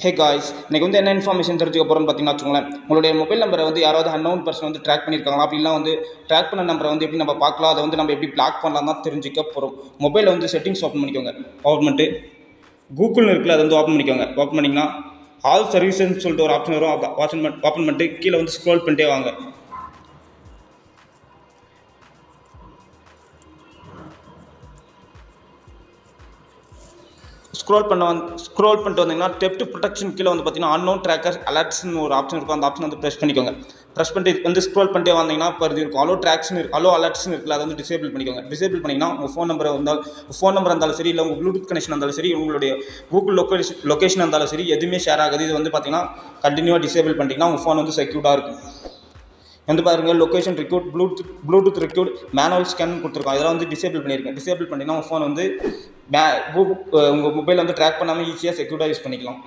Hey guys, இன்றைக்கி வந்து என்ன இன்ஃபர்மேஷன் தெரிஞ்சுக்க போகிறோன்னு பார்த்தீங்கன்னா வச்சுக்கோங்களேன், உங்களுடைய மொபைல் நம்பரை வந்து யாராவது அன்னோன் பர்சன் வந்து ட்ராக் பண்ணியிருக்காங்களா, அப்படிலாம் வந்து ட்ராக் பண்ண நம்பரை வந்து எப்படி நம்ம பார்க்கலாம், அதை வந்து நம்ம எப்படி பிளாக் பண்ணலாம் தான் தெரிஞ்சுக்க போகிறோம். மொபைலில் வந்து செட்டிங்ஸ் ஓப்பன் பண்ணிக்கோங்க. ஓப்பன் பண்ணிட்டு கூகுள்னு இருக்குல்ல, அதை வந்து ஓப்பன் பண்ணிக்கோங்க. ஓப்பன் பண்ணிங்கன்னா ஆல் சர்வீசஸ்ன்னு சொல்லிட்டு ஒரு ஆப்ஷன் வரும். ஓப்பன் பண்ணிட்டு கீழே வந்து ஸ்க்ரோல் பண்ணிட்டே வாங்க. ஸ்க்ரோல் பண்ணிட்டு வந்தீங்கன்னா டெப்ட் ப்ரொடெக்ஷன் கீழே வந்து பார்த்தீங்கன்னா அன்னோன் ட்ராக்கர் அலர்ட்ஸ்னு ஒரு ஆப்ஷன் இருக்கும். அந்த ஆப்ஷன் வந்து ப்ரெஸ் பண்ணிக்கோங்க. ப்ரெஸ் பண்ணிட்டு வந்து ஸ்க்ரோல் பண்ணிட்டே வந்தீங்கன்னா இப்போ இது இருக்கும் அலோ ட்ராக்ஸ்னு அலோ அலர்ட்ஸ்னு இருக்குல்ல, அதை வந்து டிசேபிள் பண்ணிக்கோங்க. டிசேபிள் பண்ணிங்கன்னா உங்கள் ஃபோன் நம்பர் இருந்தாலும் சரி, இல்லை உங்கள் ப்ளூடூத் கனெக்ஷன் இருந்தாலும் சரி, உங்களுடைய கூகுள் லொக்கேஷன் இருந்தாலும் சரி, எதுவுமே ஷேர் ஆகுது. இது வந்து பார்த்தீங்கன்னா கண்டினியூவாக டிசேபிள் பண்ணிட்டீங்கன்னா உங்கள் ஃபோன் வந்து செக்யூர்டாக இருக்கும். வந்து பாருங்கள், location recruit, Bluetooth recruit, manual scan கொடுத்துருக்கோம். இதெல்லாம் வந்து டிசேபிள் பண்ணியிருக்கேன். டிசேபிள் பண்ணிங்கன்னா உங்கள் ஃபோன் வந்து உங்கள் மொபைல் வந்து ட்ராக் பண்ணாமல் ஈஸியாக செக்யூர்டாக யூஸ் பண்ணிக்கலாம்.